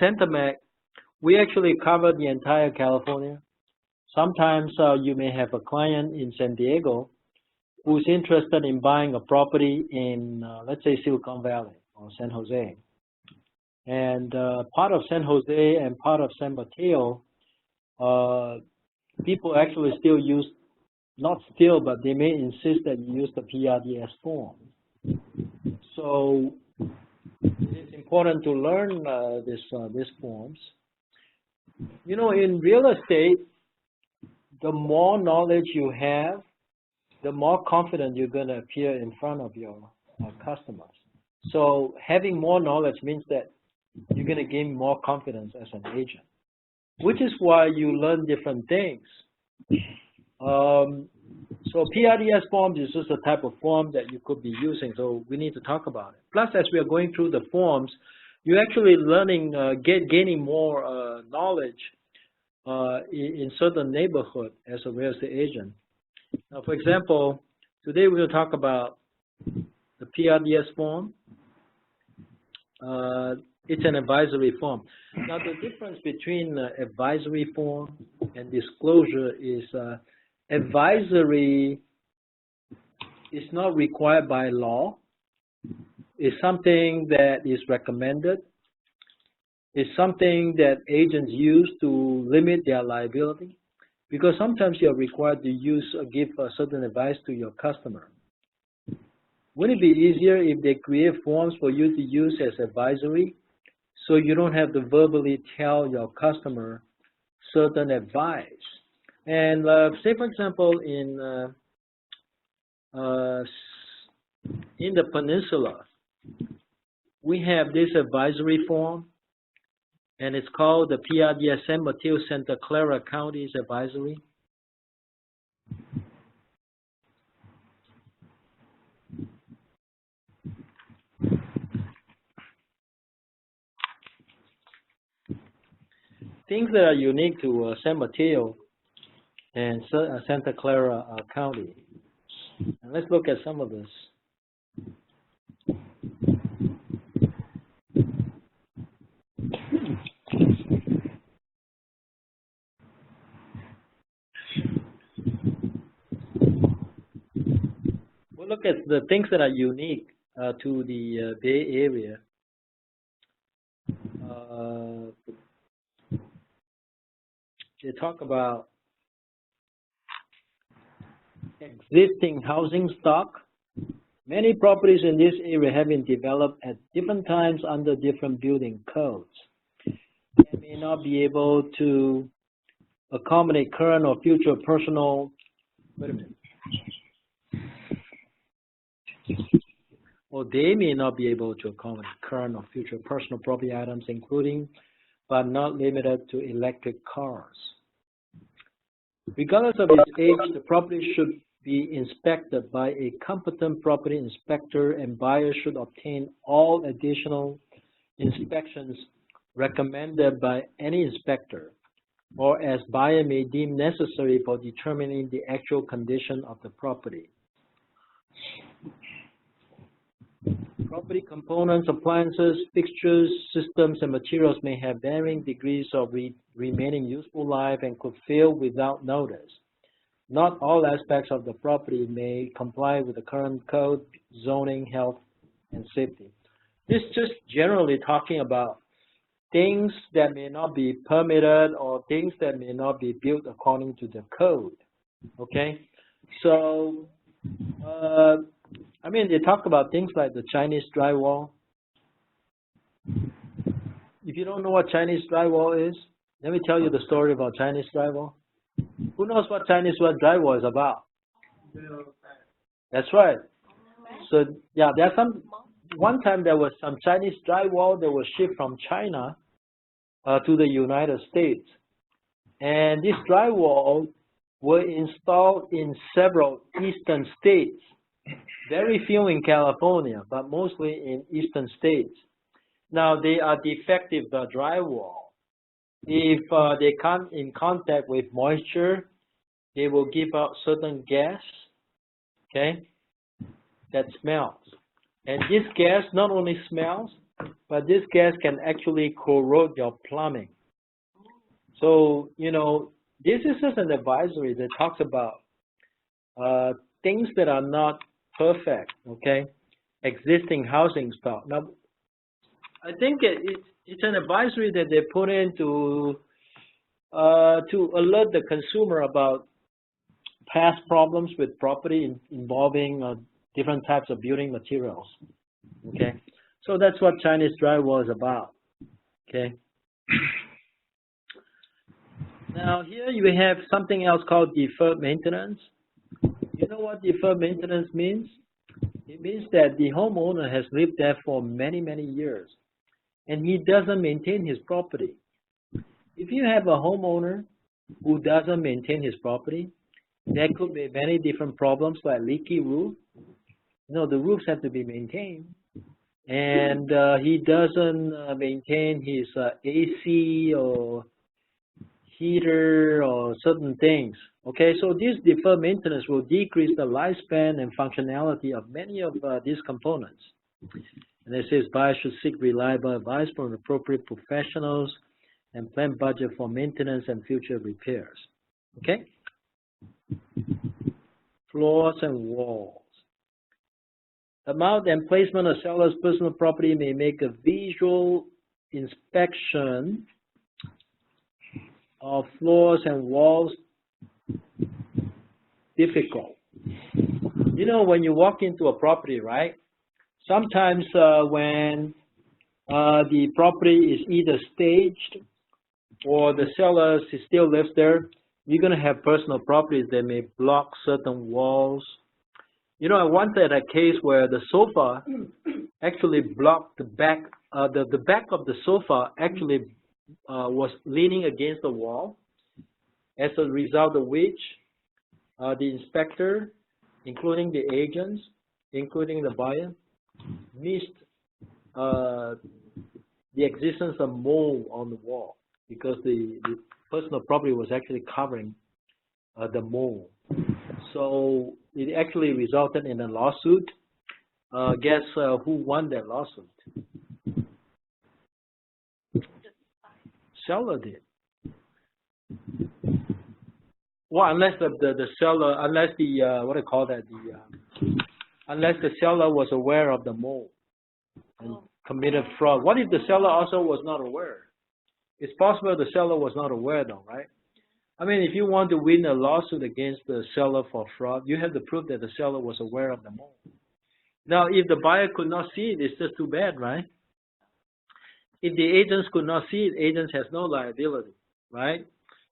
Centermac, we actually cover the entire California. Sometimes you may have a client in San Diego who's interested in buying a property in, let's say, Silicon Valley or San Jose. And part of San Jose and part of San Mateo, people actually still use, not still, but they may insist that you use the PRDS form. So it's important to learn these forms. You know, in real estate, the more knowledge you have, the more confident you're going to appear in front of your customers. So having more knowledge means that you're going to gain more confidence as an agent, which is why you learn different things. So PRDS forms is just a type of form that you could be using, so we need to talk about it. Plus, as we are going through the forms, you're actually learning, gaining more knowledge in certain neighborhood as a real estate agent. Now, for example, today we're going to talk about the PRDS form. It's an advisory form. Now, the difference between advisory form and disclosure is advisory is not required by law. It's something that is recommended. It's something that agents use to limit their liability, because sometimes you're required to give a certain advice to your customer. Wouldn't it be easier if they create forms for you to use as advisory, so you don't have to verbally tell your customer certain advice? And say, for example, in the peninsula, we have this advisory form, and it's called the PRDS San Mateo Santa Clara County's advisory. Things that are unique to San Mateo and Santa Clara County. And let's look at some of this. We'll look at the things that are unique to the Bay Area. They talk about existing housing stock. Many properties in this area have been developed at different times under different building codes. They may not be able to accommodate current or future personal, or they may not be able to accommodate current or future personal property items, including but not limited to electric cars. Regardless of its age, the property should be inspected by a competent property inspector, and buyers should obtain all additional inspections recommended by any inspector, or as buyer may deem necessary for determining the actual condition of the property. Property components, appliances, fixtures, systems, and materials may have varying degrees of remaining useful life and could fail without notice. Not all aspects of the property may comply with the current code, zoning, health, and safety. This is just generally talking about things that may not be permitted or things that may not be built according to the code. Okay? So, I mean, they talk about things like the Chinese drywall. If you don't know what Chinese drywall is, let me tell you the story about Chinese drywall. Who knows what Chinese drywall is about? That's right. So, yeah, there's one time there was some Chinese drywall that was shipped from China to the United States. And this drywall were installed in several eastern states. Very few in California, but mostly in eastern states. Now, they are defective drywall. If they come in contact with moisture, they will give out certain gas, okay, that smells. And this gas not only smells, but this gas can actually corrode your plumbing. So, you know, this is just an advisory that talks about things that are not perfect, okay? Existing housing stock. Now, I think it's an advisory that they put in to alert the consumer about past problems with property involving different types of building materials, okay? So that's what Chinese drywall is about, okay? Now here you have something else called deferred maintenance. You know what deferred maintenance means? It means that the homeowner has lived there for many, many years, and he doesn't maintain his property. If you have a homeowner who doesn't maintain his property, there could be many different problems like leaky roof. You know, the roofs have to be maintained, and he doesn't maintain his AC or heater or certain things. Okay, so this deferred maintenance will decrease the lifespan and functionality of many of these components. And it says buyers should seek reliable advice from appropriate professionals and plan budget for maintenance and future repairs. Okay? Floors and walls. The mount and placement of seller's personal property may make a visual inspection of floors and walls difficult. You know, when you walk into a property, right? Sometimes when the property is either staged or the seller still lives there, you're going to have personal properties that may block certain walls. You know, I once had a case where the sofa actually blocked the back. The back of the sofa actually was leaning against the wall, as a result of which the inspector, including the agents, including the buyer, missed the existence of mold on the wall because the personal property was actually covering the mold. So it actually resulted in a lawsuit. Guess who won that lawsuit? Seller did. Well, unless the seller, unless the what do you call that? Unless the seller was aware of the mold and committed fraud. What if the seller also was not aware? It's possible the seller was not aware, though, right? I mean, if you want to win a lawsuit against the seller for fraud, you have to prove that the seller was aware of the mold. Now, if the buyer could not see it, it's just too bad, right? If the agents could not see it, agents has no liability, right?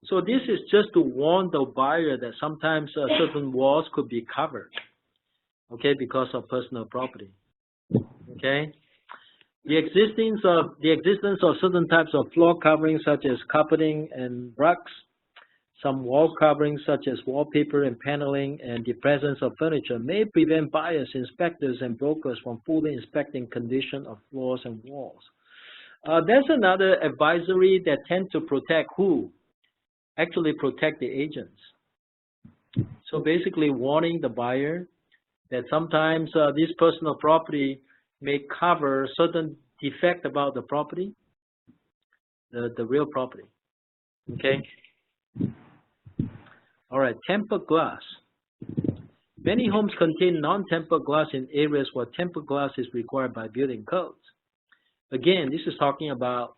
So this is just to warn the buyer that sometimes certain walls could be covered, okay, because of personal property, okay? The existence of certain types of floor coverings such as carpeting and rugs, some wall coverings such as wallpaper and paneling, and the presence of furniture may prevent buyers, inspectors, and brokers from fully inspecting condition of floors and walls. There's another advisory that tends to protect who? Actually protect the agents. So basically warning the buyer that sometimes this personal property may cover certain defect about the property, the real property, okay? All right, tempered glass. Many homes contain non-tempered glass in areas where tempered glass is required by building codes. Again, this is talking about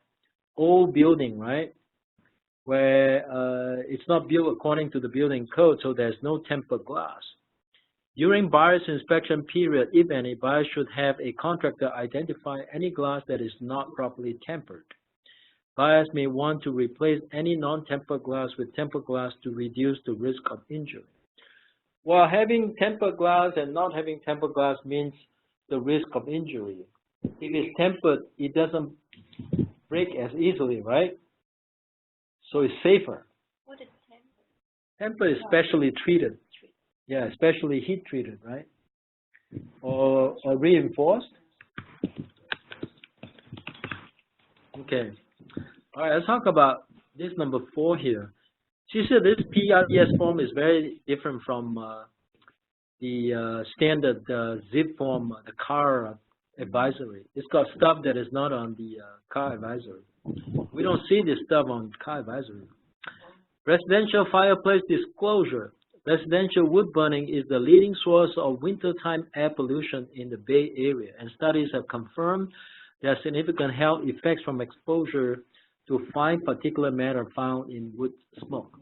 old building, right? Where it's not built according to the building code, so there's no tempered glass. During buyer's inspection period, if any, buyer should have a contractor identify any glass that is not properly tempered. Buyers may want to replace any non-tempered glass with tempered glass to reduce the risk of injury. Well, having tempered glass and not having tempered glass means the risk of injury. If it's tempered, it doesn't break as easily, right? So it's safer. What is tempered? Tempered is specially treated. Yeah, especially heat treated, right? Or reinforced. Okay. All right, let's talk about this number 4 here. See, so this PRDS form is very different from the standard zip form, the car advisory. It's got stuff that is not on the car advisory. We don't see this stuff on car advisory. Residential fireplace disclosure. Residential wood burning is the leading source of wintertime air pollution in the Bay Area, and studies have confirmed there are significant health effects from exposure to fine particulate matter found in wood smoke.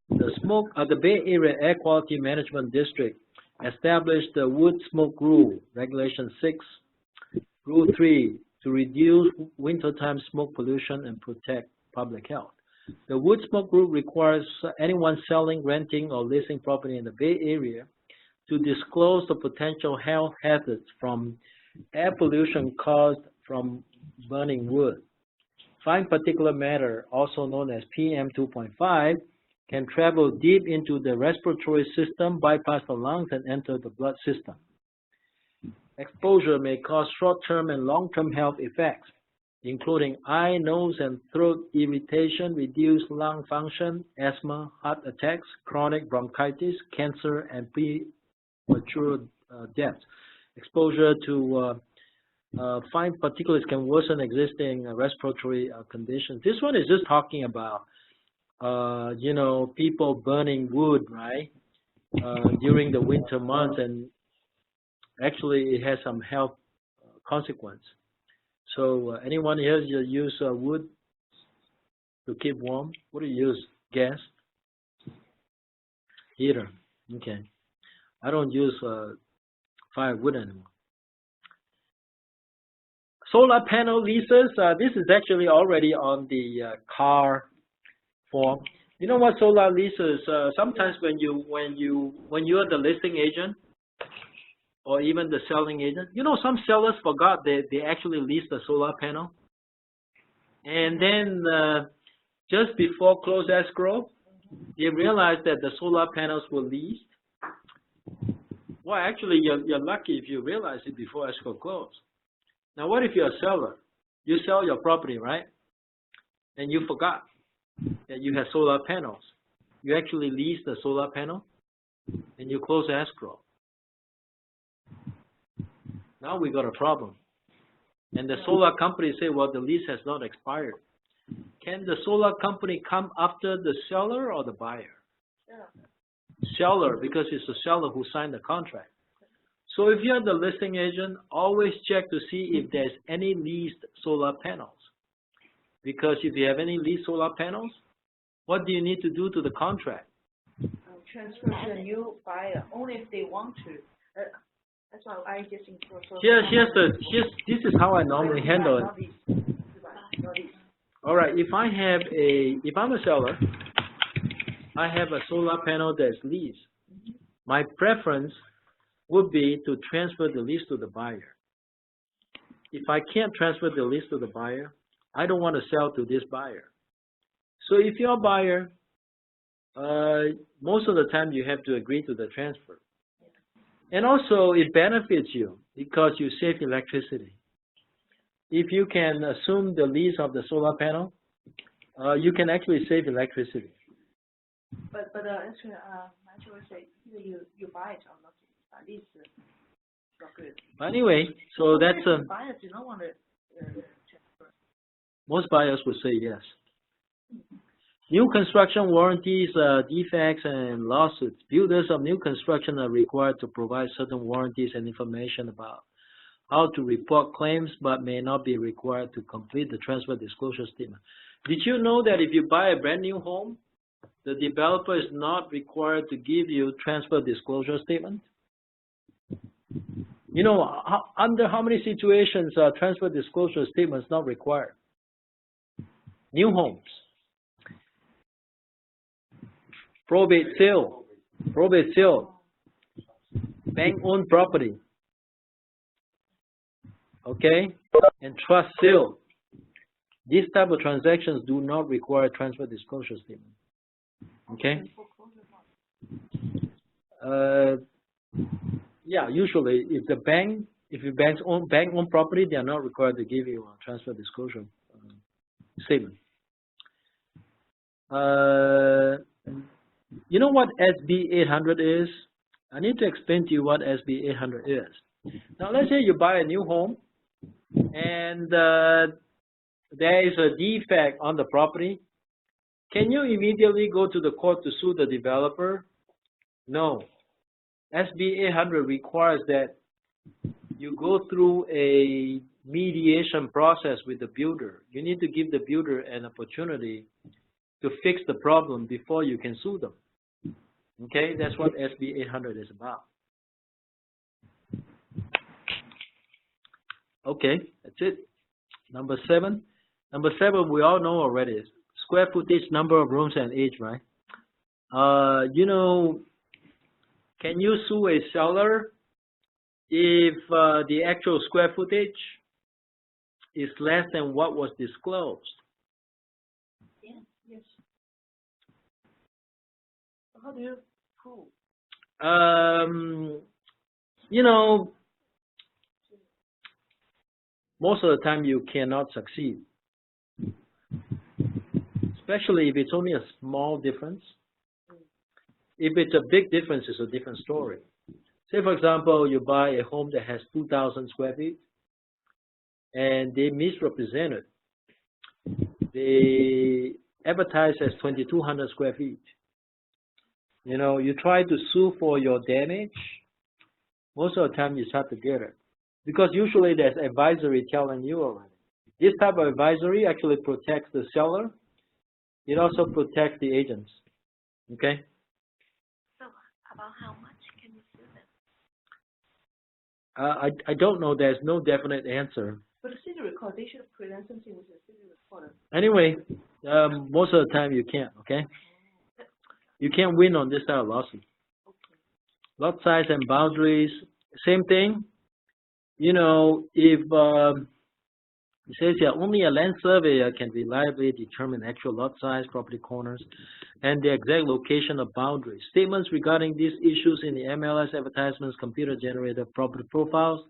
The Bay Area Air Quality Management District established the Wood Smoke Rule, Regulation 6, Rule 3, to reduce wintertime smoke pollution and protect public health. The Wood Smoke Rule requires anyone selling, renting, or leasing property in the Bay Area to disclose the potential health hazards from air pollution caused from burning wood. Fine particulate matter, also known as PM 2.5, can travel deep into the respiratory system, bypass the lungs, and enter the blood system. Exposure may cause short-term and long-term health effects, including eye, nose, and throat irritation, reduced lung function, asthma, heart attacks, chronic bronchitis, cancer, and premature death. Exposure to fine particulates can worsen existing respiratory conditions. This one is just talking about, you know, people burning wood, right, during the winter months, and actually it has some health consequence. So anyone here use wood to keep warm? What do you use? Gas? Heater. Okay. I don't use firewood anymore. Solar panel leases. This is actually already on the car form. You know what solar leases? Sometimes when you're the listing agent, or even the selling agent, you know, some sellers forgot they actually leased the solar panel, and then just before close escrow, they realized that the solar panels were leased. Well, actually, you're lucky if you realize it before escrow close. Now, what if you're a seller? You sell your property, right? And you forgot that you have solar panels. You actually leased the solar panel, and you close escrow. Now we got a problem. And the solar company say, well, the lease has not expired. Can the solar company come after the seller or the buyer? Seller, because it's the seller who signed the contract. So if you're the listing agent, always check to see if there's any leased solar panels. Because if you have any leased solar panels, what do you need to do to the contract? Transfer to a new buyer, only if they want to. That's why I just include. This is how I normally handle it. All right, if I'm a seller, I have a solar panel that's leased. My preference would be to transfer the lease to the buyer. If I can't transfer the lease to the buyer, I don't want to sell to this buyer. So if you're a buyer, most of the time you have to agree to the transfer. And also it benefits you because you save electricity. If you can assume the lease of the solar panel, you can actually save electricity. But actually, say either you buy it or not, at least not good. Anyway, so that's buyers do not want to transfer. Most buyers would say yes. New construction warranties, defects, and lawsuits. Builders of new construction are required to provide certain warranties and information about how to report claims, but may not be required to complete the transfer disclosure statement. Did you know that if you buy a brand new home, the developer is not required to give you transfer disclosure statement? You know, under how many situations transfer disclosure statement is not required? New homes. Probate sale, bank-owned property, okay, and trust sale. These type of transactions do not require transfer disclosure statement, okay? Yeah, usually if your bank-owned property, they are not required to give you a transfer disclosure statement. You know what SB 800 is? I need to explain to you what SB 800 is. Now, let's say you buy a new home, and there is a defect on the property. Can you immediately go to the court to sue the developer? No. SB 800 requires that you go through a mediation process with the builder. You need to give the builder an opportunity to fix the problem before you can sue them. Okay, that's what SB 800 is about. Okay, that's it. Number 7. Number 7, we all know already. Square footage, number of rooms, and age, right? You know, can you sue a seller if the actual square footage is less than what was disclosed? Yeah, yes. How do you prove? You know, most of the time you cannot succeed, especially if it's only a small difference. If it's a big difference, it's a different story. Say, for example, you buy a home that has 2,000 square feet, and they misrepresent it. They advertise as 2,200 square feet. You know, you try to sue for your damage, most of the time you start to get it. Because usually there's advisory telling you already. This type of advisory actually protects the seller. It also protects the agents. Okay? So about how much can you sue them? I don't know. There's no definite answer. But the city record, they should present something with the city recorder. Anyway, most of the time you can't, okay? You can't win on this type of lawsuit. Okay. Lot size and boundaries, same thing. You know, if it says here, only a land surveyor can reliably determine actual lot size, property corners, and the exact location of boundaries. Statements regarding these issues in the MLS advertisements, computer-generated property profiles,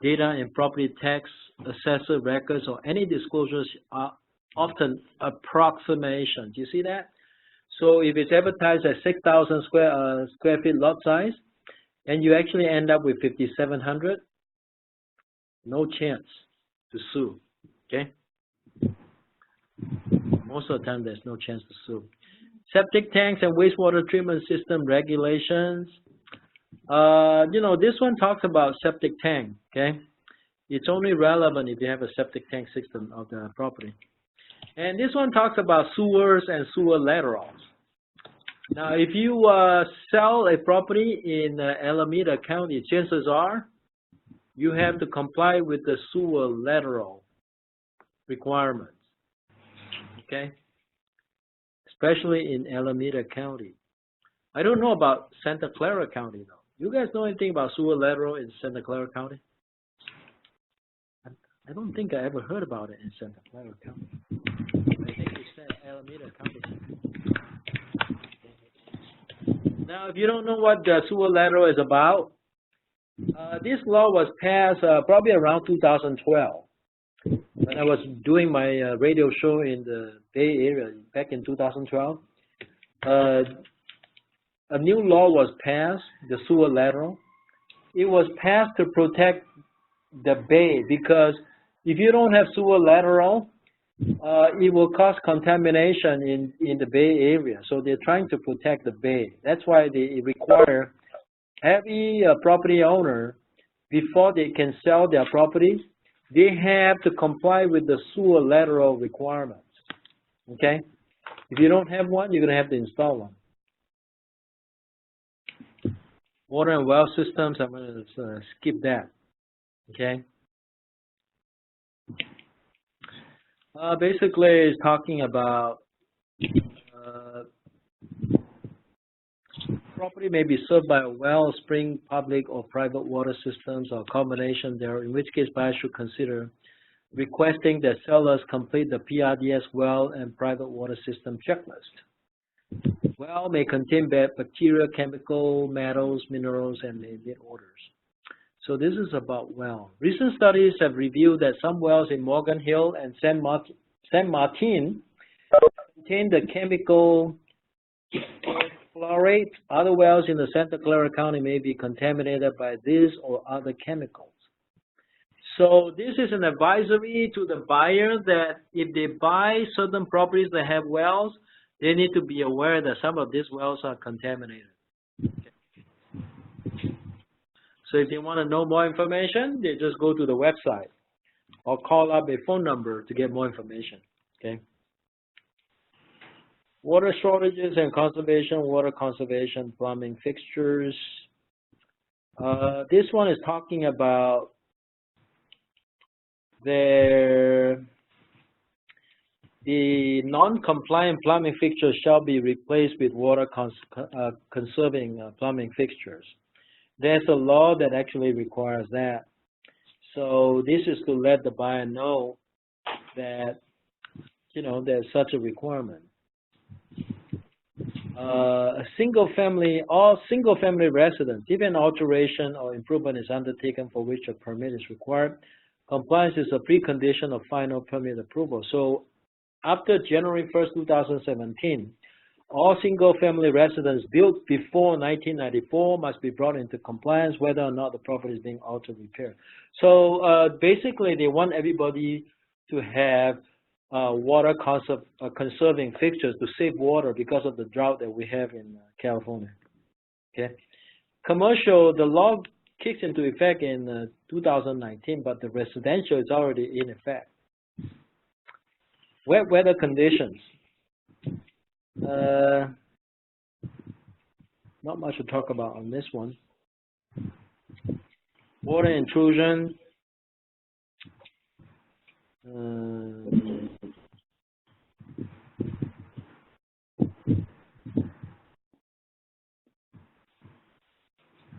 data and property tax assessor records, or any disclosures are often approximations. You see that? So if it's advertised at 6,000 square feet lot size, and you actually end up with 5,700, no chance to sue. Okay? Most of the time, there's no chance to sue. Septic tanks and wastewater treatment system regulations. You know, this one talks about septic tank. Okay? It's only relevant if you have a septic tank system of the property. And this one talks about sewers and sewer laterals. Now, if you sell a property in Alameda County, chances are you have to comply with the sewer lateral requirements. Okay? Especially in Alameda County. I don't know about Santa Clara County, though. You guys know anything about sewer lateral in Santa Clara County? I don't think I ever heard about it in Santa Clara County. I think it's Alameda County. Now, if you don't know what the sewer lateral is about, this law was passed probably around 2012. When I was doing my radio show in the Bay Area back in 2012, a new law was passed, the sewer lateral. It was passed to protect the bay, because if you don't have sewer lateral, it will cause contamination in the Bay Area. So they're trying to protect the bay. That's why they require every property owner, before they can sell their property, they have to comply with the sewer lateral requirements. Okay? If you don't have one, you're going to have to install one. Water and well systems, I'm going to skip that. Okay? Basically, it's talking about property may be served by a well, spring, public, or private water systems, or a combination there, in which case buyers should consider requesting that sellers complete the PRDS well and private water system checklist. Well may contain bacteria, chemical, metals, minerals, and may emit odors. So this is about well. Recent studies have revealed that some wells in Morgan Hill and San Martin contain the chemical chlorate. Other wells in the Santa Clara County may be contaminated by this or other chemicals. So this is an advisory to the buyer that if they buy certain properties that have wells, they need to be aware that some of these wells are contaminated. Okay. So if they want to know more information, they just go to the website or call up a phone number to get more information. Okay. Water shortages and conservation, water conservation, plumbing fixtures. This one is talking about the non-compliant plumbing fixtures shall be replaced with water conserving plumbing fixtures. There's a law that actually requires that. So this is to let the buyer know that, you know, there's such a requirement. All single-family residents, if an alteration or improvement is undertaken for which a permit is required, compliance is a precondition of final permit approval. So after January 1st, 2017, all single-family residents built before 1994 must be brought into compliance whether or not the property is being altered or repaired. So basically, they want everybody to have water conserving fixtures to save water because of the drought that we have in California. Okay, commercial, the law kicks into effect in 2019, but the residential is already in effect. Wet weather conditions. Not much to talk about on this one. Water intrusion.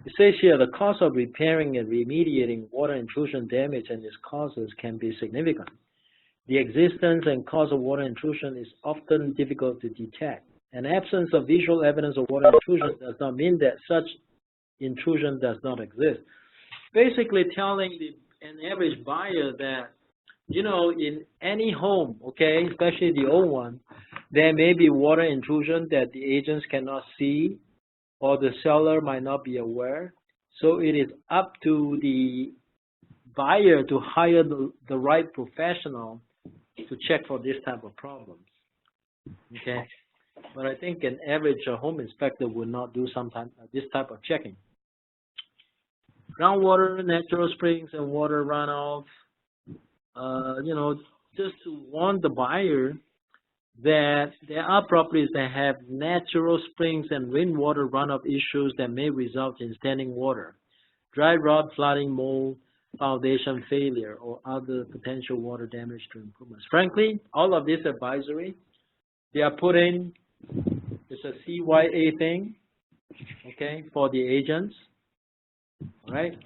It says here the cost of repairing and remediating water intrusion damage and its causes can be significant. The existence and cause of water intrusion is often difficult to detect. An absence of visual evidence of water intrusion does not mean that such intrusion does not exist. Basically telling an average buyer that, you know, in any home, okay, especially the old one, there may be water intrusion that the agents cannot see or the seller might not be aware. So it is up to the buyer to hire the right professional to check for this type of problems. Okay, but I think an average home inspector would not do this type of checking. Groundwater, natural springs, and water runoff. You know, just to warn the buyer that there are properties that have natural springs and rainwater runoff issues that may result in standing water, dry rot, flooding, mold, foundation failure, or other potential water damage to improvements. Frankly, all of this advisory, they are putting, it's a CYA thing, okay, for the agents, all right?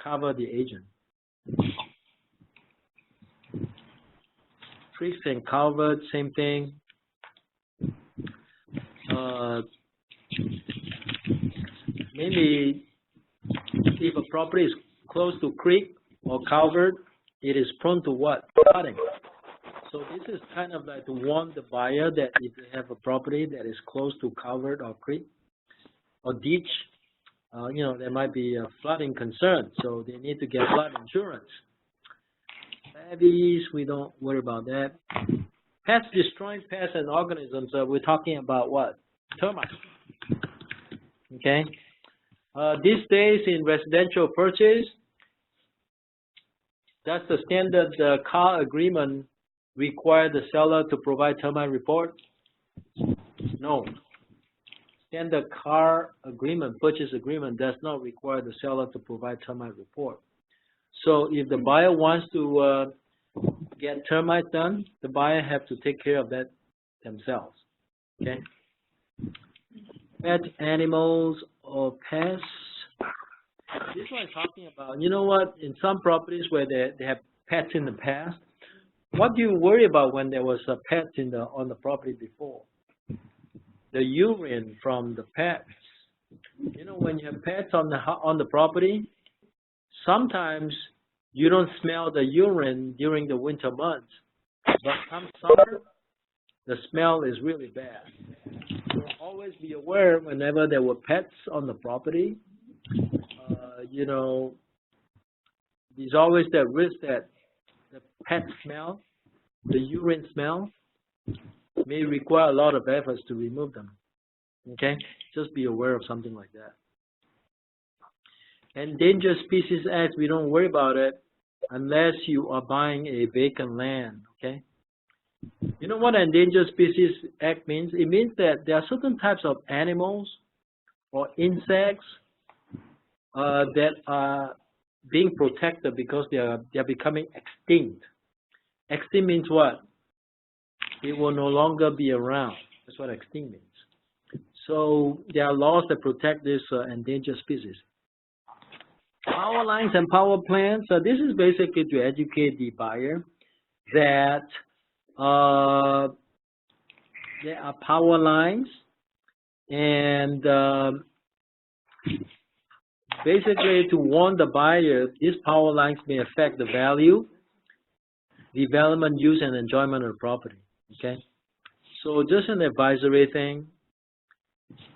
Cover the agent. Creeks and culverts, same thing. Maybe if a property is close to creek or culvert, it is prone to what? Flooding. So this is kind of like to warn the buyer that if they have a property that is close to culvert or creek or ditch, you know, there might be a flooding concern, so they need to get flood insurance. Levees, we don't worry about that. Pests, destroying pests and organisms, we're talking about what? Termites. Okay. These days in residential purchase, does the standard car agreement require the seller to provide termite report? No. Standard car agreement, purchase agreement, does not require the seller to provide termite report. So if the buyer wants to get termites done, the buyer have to take care of that themselves. Okay. Pet animals or pests. This one is talking about, you know what, in some properties where they have pets in the past, what do you worry about when there was a pet on the property before? The urine from the pets. You know, when you have pets on the property, sometimes you don't smell the urine during the winter months, but come summer, the smell is really bad. So always be aware whenever there were pets on the property. You know, there's always that risk that the pet smell, the urine smell, may require a lot of efforts to remove them. Okay, just be aware of something like that. Endangered Species Act, we don't worry about it unless you are buying a vacant land. Okay. You know what Endangered Species Act means? It means that there are certain types of animals or insects that are being protected because they are becoming extinct. Extinct means what? It will no longer be around. That's what extinct means. So there are laws that protect this endangered species. Power lines and power plants. This is basically to educate the buyer that there are power lines, and basically to warn the buyer these power lines may affect the value, development, use, and enjoyment of the property. Okay, so just an advisory thing.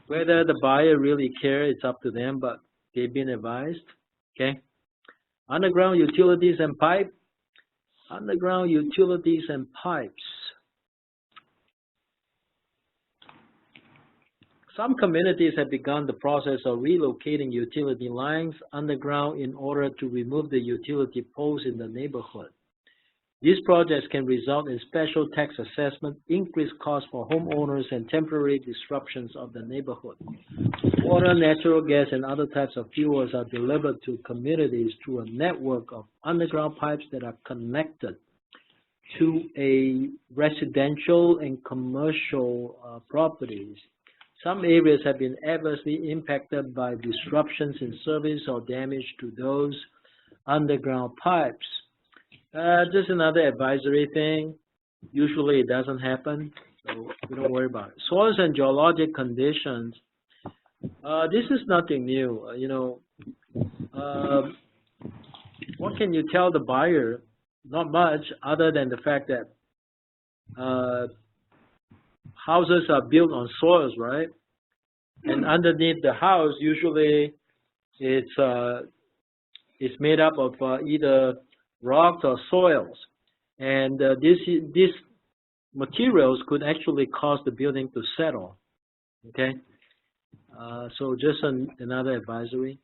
Whether the buyer really cares, it's up to them, but they've been advised. Okay, underground utilities and pipe. Underground utilities and pipes. Some communities have begun the process of relocating utility lines underground in order to remove the utility poles in the neighborhood. These projects can result in special tax assessment, increased costs for homeowners, and temporary disruptions of the neighborhood. Water, natural gas, and other types of fuels are delivered to communities through a network of underground pipes that are connected to a residential and commercial properties. Some areas have been adversely impacted by disruptions in service or damage to those underground pipes. Just another advisory thing. Usually it doesn't happen, so we don't worry about it. Soils and geologic conditions. This is nothing new. You know, what can you tell the buyer? Not much, other than the fact that houses are built on soils, right? And underneath the house, usually it's made up of either rocks or soils, and these materials could actually cause the building to settle. Okay, so just another advisory.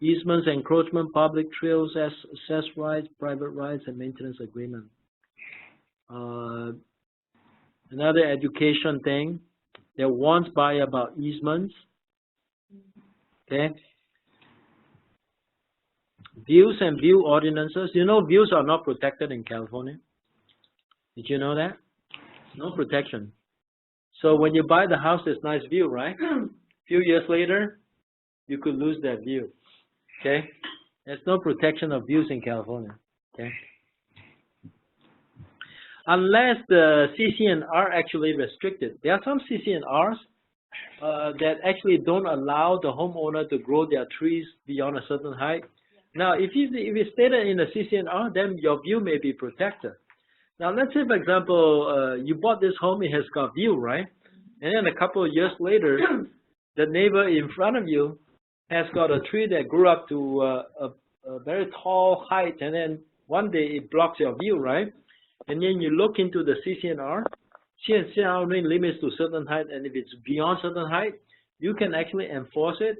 Easements, encroachment, public trails, access rights, private rights, and maintenance agreement. Another education thing. There once by about easements. Okay. Views and view ordinances. You know, views are not protected in California. Did you know that? No protection. So when you buy the house, there's nice view, right? A few years later, you could lose that view. Okay? There's no protection of views in California. Okay? Unless the CC&R actually restricted. There are some CC&Rs that actually don't allow the homeowner to grow their trees beyond a certain height. Now, if it's stated in the CC&R, then your view may be protected. Now, let's say, for example, you bought this home, it has got view, right? And then a couple of years later, the neighbor in front of you has got a tree that grew up to a very tall height, and then one day it blocks your view, right? And then you look into the CC&R, CC&R only limits to certain height, and if it's beyond certain height, you can actually enforce it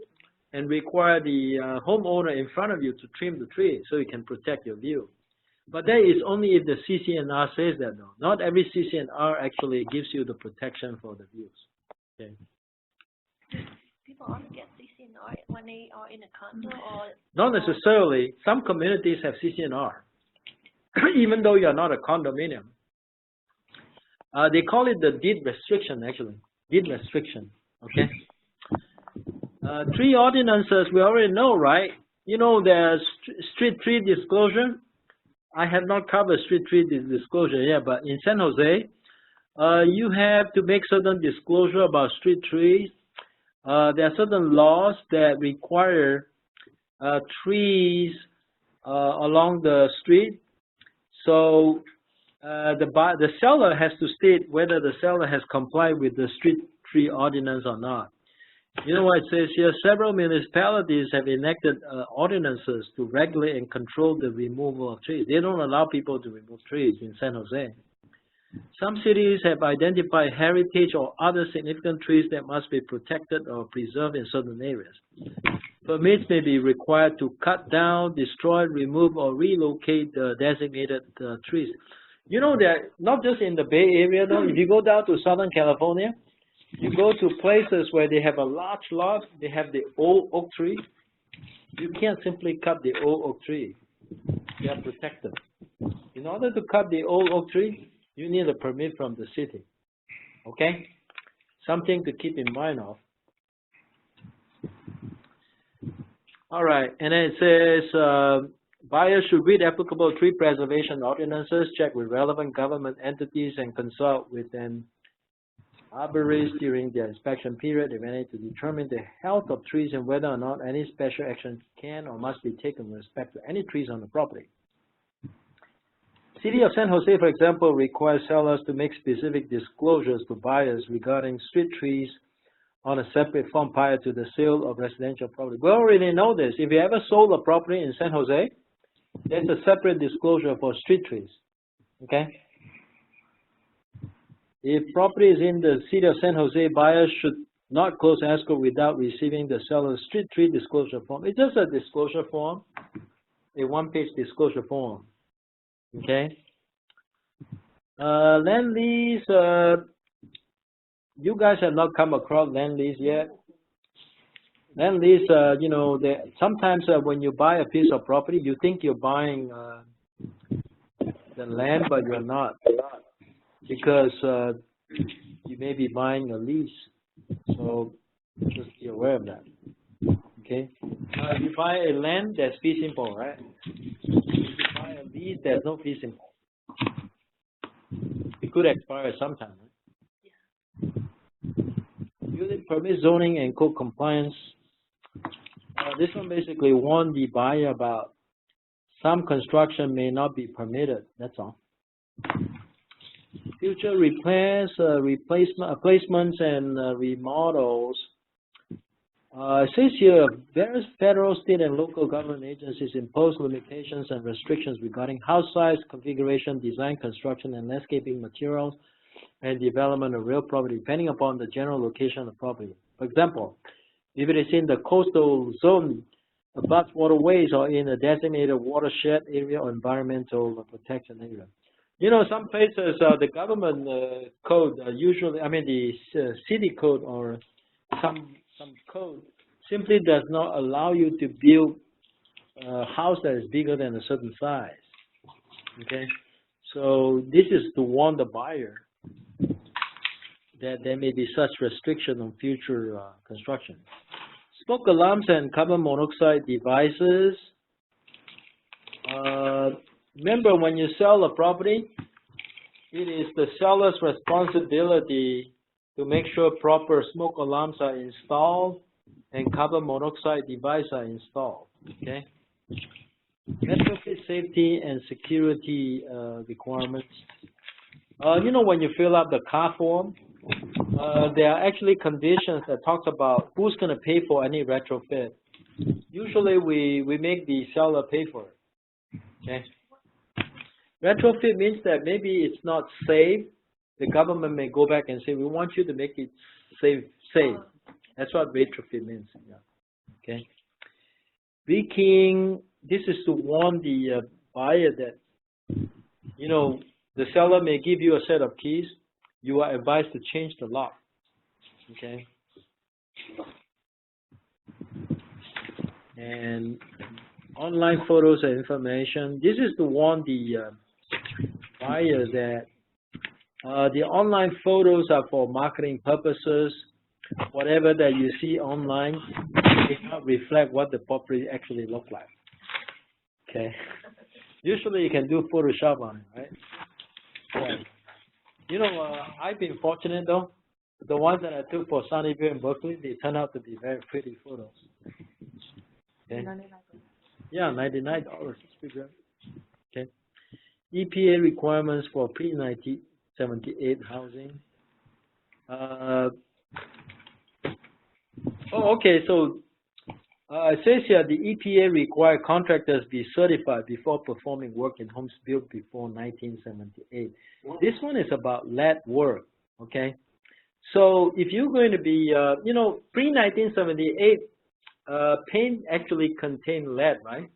and require the homeowner in front of you to trim the tree so you can protect your view. But that is only if the CC&R says that, though. Not every CC&R actually gives you the protection for the views. Okay. People only get CC&R when they are in a condo or? Not necessarily. Some communities have CC&R, even though you are not a condominium. They call it the deed restriction, actually. Deed restriction, okay? Tree ordinances, we already know, right? You know, there's street tree disclosure. I have not covered street tree disclosure yet, but in San Jose, you have to make certain disclosure about street trees. There are certain laws that require trees along the street. So the seller has to state whether the seller has complied with the street tree ordinance or not. You know what it says here? Several municipalities have enacted ordinances to regulate and control the removal of trees. They don't allow people to remove trees in San Jose. Some cities have identified heritage or other significant trees that must be protected or preserved in certain areas. Permits may be required to cut down, destroy, remove, or relocate the designated trees. You know that not just in the Bay Area, though. If you go down to Southern California, you go to places where they have a large lot, they have the old oak tree. You can't simply cut the old oak tree. They are protected. In order to cut the old oak tree, you need a permit from the city. Okay? Something to keep in mind of. All right, and then it says buyers should read applicable tree preservation ordinances, check with relevant government entities, and consult with an arborist during the inspection period, if any, to determine the health of trees and whether or not any special action can or must be taken with respect to any trees on the property. City of San Jose, for example, requires sellers to make specific disclosures to buyers regarding street trees on a separate form prior to the sale of residential property. We already know this. If you ever sold a property in San Jose, there's a separate disclosure for street trees. Okay? If property is in the city of San Jose, buyers should not close escrow without receiving the seller's street tree disclosure form. It's just a disclosure form, a one-page disclosure form. Okay? Land lease, you guys have not come across land lease yet. Land lease, you know, sometimes when you buy a piece of property, you think you're buying the land, but you're not, because you may be buying a lease. So just be aware of that. Okay. You buy a land, that's fee simple, right? If you buy a lease, there's no fee simple. It could expire sometime, right? Building permit, zoning, and code compliance. This one basically warned the buyer about some construction may not be permitted. That's all. Future repairs, replacements, and remodels. It says here, various federal, state, and local government agencies impose limitations and restrictions regarding house size, configuration, design, construction, and landscaping materials, and development of real property, depending upon the general location of the property. For example, if it is in the coastal zone, abuts waterways, or in a designated watershed area or environmental protection area. You know, some places, the government code usually, I mean the city code or some code simply does not allow you to build a house that is bigger than a certain size. Okay, so this is to warn the buyer that there may be such restriction on future construction. Smoke alarms and carbon monoxide devices. Remember, when you sell a property, it is the seller's responsibility to make sure proper smoke alarms are installed and carbon monoxide devices are installed. Okay. Retrofit safety and security requirements. You know, when you fill out the car form, there are actually conditions that talks about who's going to pay for any retrofit. Usually, we make the seller pay for it. Okay. Retrofit means that maybe it's not safe. The government may go back and say, we want you to make it safe. That's what retrofit means. Yeah. Okay. Rekeying, this is to warn the buyer that, you know, the seller may give you a set of keys. You are advised to change the lock. Okay. And online photos and information. This is to warn the buyer that the online photos are for marketing purposes. Whatever that you see online may not reflect what the property actually looks like. Okay. Usually you can do Photoshop on it, right? Yeah. You know, I've been fortunate though. The ones that I took for Sunnyvale in Berkeley, they turn out to be very pretty photos. Okay. Yeah, $99. It's pretty good. Okay. EPA requirements for pre-1978 housing. Okay, so it says here the EPA required contractors be certified before performing work in homes built before 1978. This one is about lead work, okay? So if you're going to be, you know, pre-1978, paint actually contained lead, right?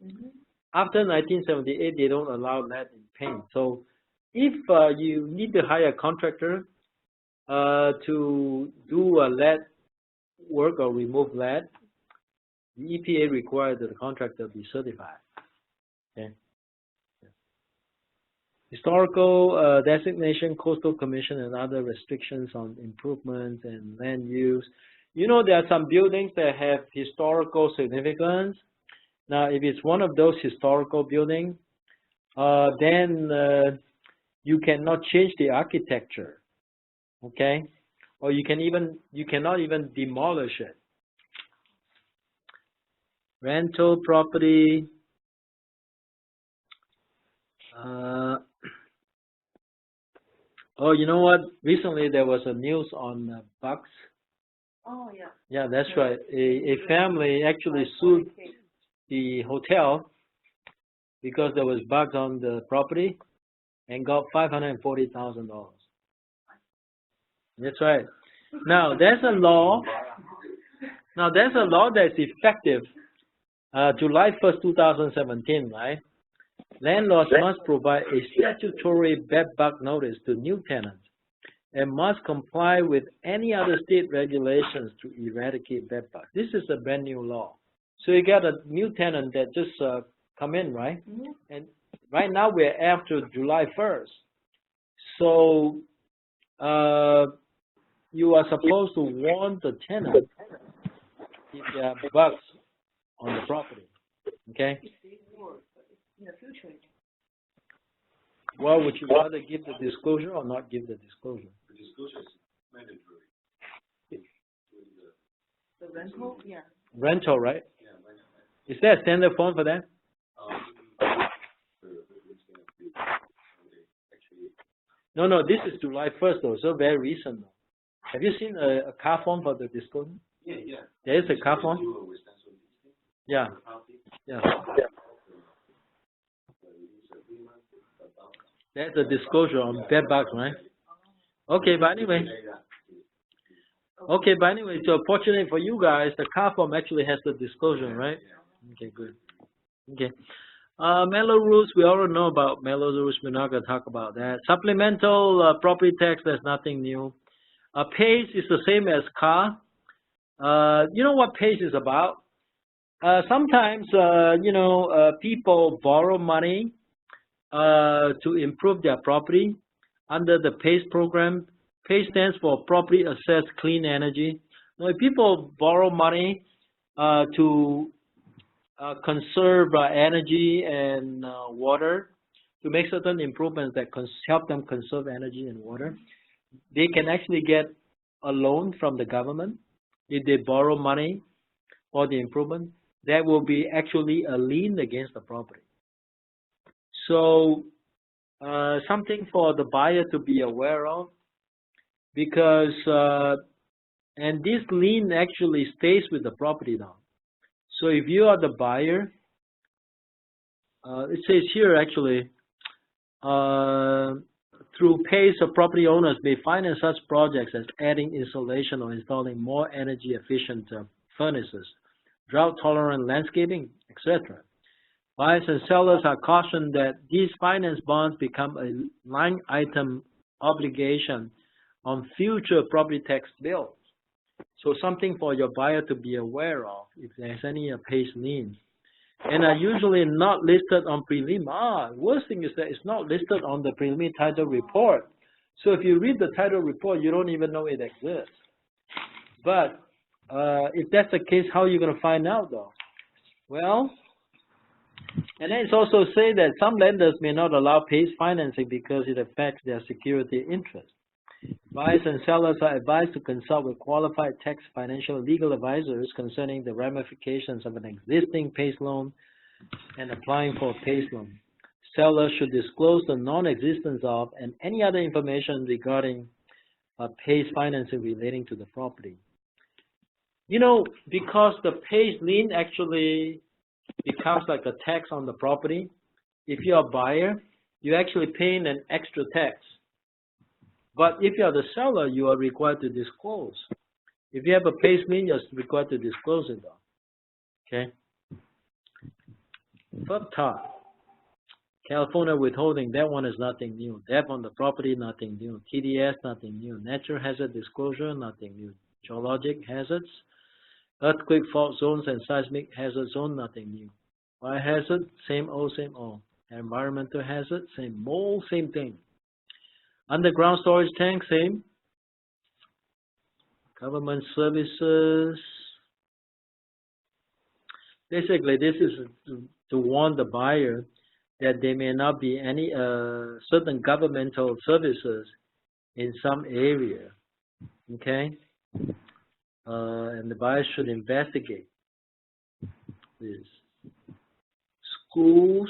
Mm-hmm. After 1978, they don't allow lead in paint. So if you need to hire a contractor to do lead work or remove lead, the EPA requires that the contractor be certified. Okay. Yeah. Historical designation, coastal commission, and other restrictions on improvements and land use. You know, there are some buildings that have historical significance. Now, if it's one of those historical buildings, then you cannot change the architecture. Okay, or you cannot even demolish it. Rental property. Oh, you know what? Recently there was a news on bugs. Oh yeah. Yeah, that's right. A family actually sued the hotel because there was bugs on the property and got $540,000. That's right. Now there's a law. Now there's a law that's effective July 1st, 2017, right? Landlords must provide a statutory bed bug notice to new tenants and must comply with any other state regulations to eradicate bed bugs. This is a brand new law. So you got a new tenant that just come in, right? Mm-hmm. And right now we're after July 1st. So you are supposed to warn the tenant if there are bugs on the property. Okay? In the future. Well, would you rather give the disclosure or not give the disclosure? The disclosure is mandatory. The rental, yeah. Rental, right? Yeah, rental. Is there a standard form for that? No, this is July 1st though, so very recent. Have you seen a car form for the disclosure? Yeah. There is a car form? Yeah. Yeah. That's a disclosure on bed bugs, right? Okay, but anyway. Okay, but anyway, so fortunately for you guys, the car form actually has the disclosure, right? Okay, good. Okay. Mellow rules, we already know about mellow rules. We're not going to talk about that. Supplemental property tax, there's nothing new. PACE is the same as car. You know what PACE is about? Sometimes, people borrow money to improve their property under the PACE program. PACE stands for Property Assessed Clean Energy. Now, if people borrow money to conserve energy and water, to make certain improvements that help them conserve energy and water, they can actually get a loan from the government. If they borrow money for the improvement, that will be actually a lien against the property. So something for the buyer to be aware of, because and this lien actually stays with the property now. So if you are the buyer, it says here actually, through PACE, property owners may finance such projects as adding insulation or installing more energy efficient furnaces, drought-tolerant landscaping, etc. Buyers and sellers are cautioned that these finance bonds become a line item obligation on future property tax bills. So something for your buyer to be aware of if there's any PACE liens. And are usually not listed on prelim. Worst thing is that it's not listed on the preliminary title report. So if you read the title report, you don't even know it exists. But if that's the case, how are you going to find out though? Well, and then it's also say that some lenders may not allow PACE financing because it affects their security interest. Buyers and sellers are advised to consult with qualified tax, financial, legal advisors concerning the ramifications of an existing PACE loan and applying for a PACE loan. seller should disclose the non-existence of and any other information regarding PACE financing relating to the property. You know, because the PACE lien actually becomes like a tax on the property. If you're a buyer, you're actually paying an extra tax. But if you're the seller, you are required to disclose. If you have a PACE lien, you're required to disclose it, though. Okay? Up top, California withholding, that one is nothing new. Debt on the property, nothing new. TDS, nothing new. Natural hazard disclosure, nothing new. Geologic hazards, earthquake fault zones and seismic hazard zone, nothing new. Fire hazard, same old, same old. Environmental hazard, same old, same thing. Underground storage tank, same. Government services. Basically, this is to warn the buyer that there may not be any certain governmental services in some area, okay? And the buyer should investigate this. Schools.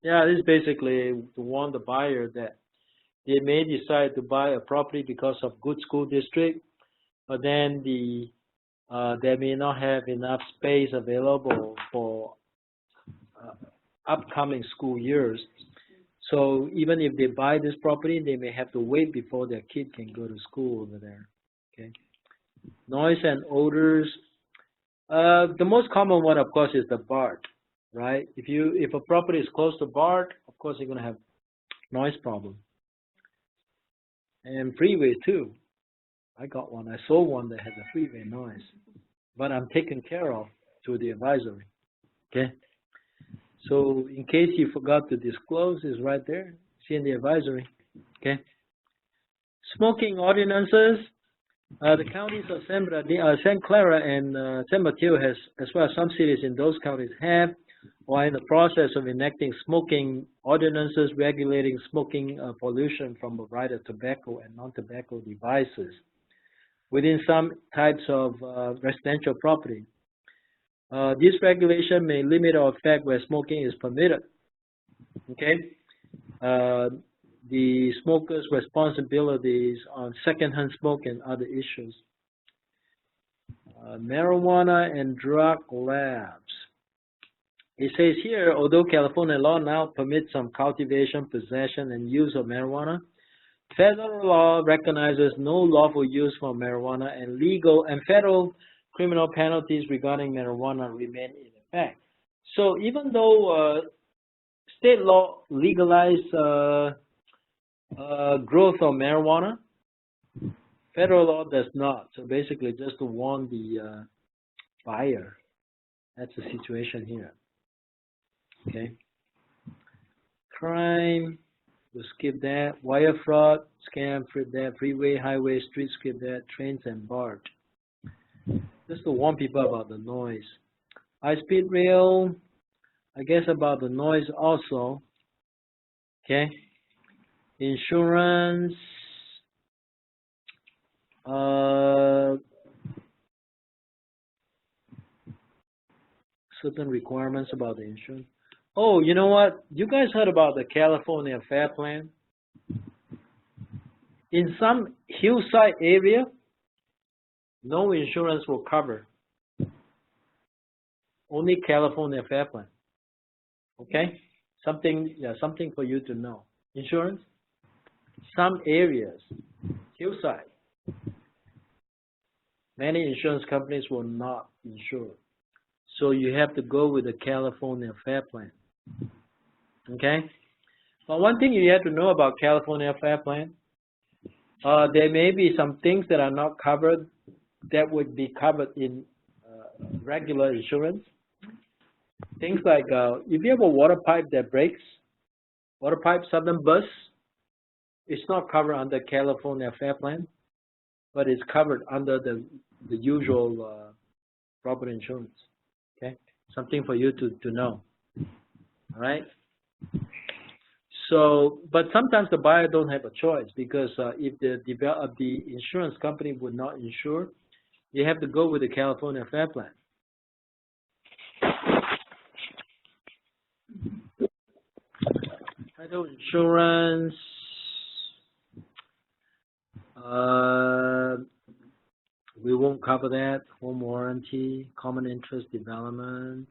Yeah, this is basically to warn the buyer that they may decide to buy a property because of good school district, but then they may not have enough space available for upcoming school years. So even if they buy this property, they may have to wait before their kid can go to school over there. Okay. Noise and odors. The most common one, of course, is the BART, right? If a property is close to BART, of course you're going to have noise problem. And freeways too. I got one. I sold one that had a freeway noise, but I'm taken care of through the advisory. Okay. So in case you forgot to disclose, it's right there. See in the advisory. Okay. Smoking ordinances. The counties of San Clara and San Mateo has, as well as some cities in those counties have, or are in the process of enacting smoking ordinances regulating smoking pollution from a variety of tobacco and non-tobacco devices within some types of residential property. This regulation may limit or affect where smoking is permitted. Okay, the smoker's responsibilities on secondhand smoke and other issues. Marijuana and drug labs. It says here, although California law now permits some cultivation, possession, and use of marijuana, federal law recognizes no lawful use for marijuana, and federal criminal penalties regarding marijuana remain in effect. So even though state law legalized growth of marijuana, federal law does not. So basically, just to warn the buyer, that's the situation here. Okay. Crime. We'll skip that. Wire fraud, scam, freeway, highway, street, skip that. Trains and BART. Just to warn people about the noise. High-speed rail, I guess about the noise also. Okay. Insurance. Certain requirements about the insurance. Oh, you know what? You guys heard about the California Fair Plan? In some hillside area, no insurance will cover. Only California Fair Plan. Okay? Something for you to know. Insurance? Some areas, hillside, many insurance companies will not insure. So you have to go with the California Fair Plan. Okay? But one thing you have to know about California Fair Plan, there may be some things that are not covered that would be covered in regular insurance. Things like if you have a water pipe that breaks, water pipe sudden burst, it's not covered under California Fair Plan, but it's covered under the usual property insurance. Okay, something for you to know. All right. So, but sometimes the buyer don't have a choice because if the insurance company would not insure, you have to go with the California Fair Plan. Title insurance. We won't cover that. Home warranty, common interest development.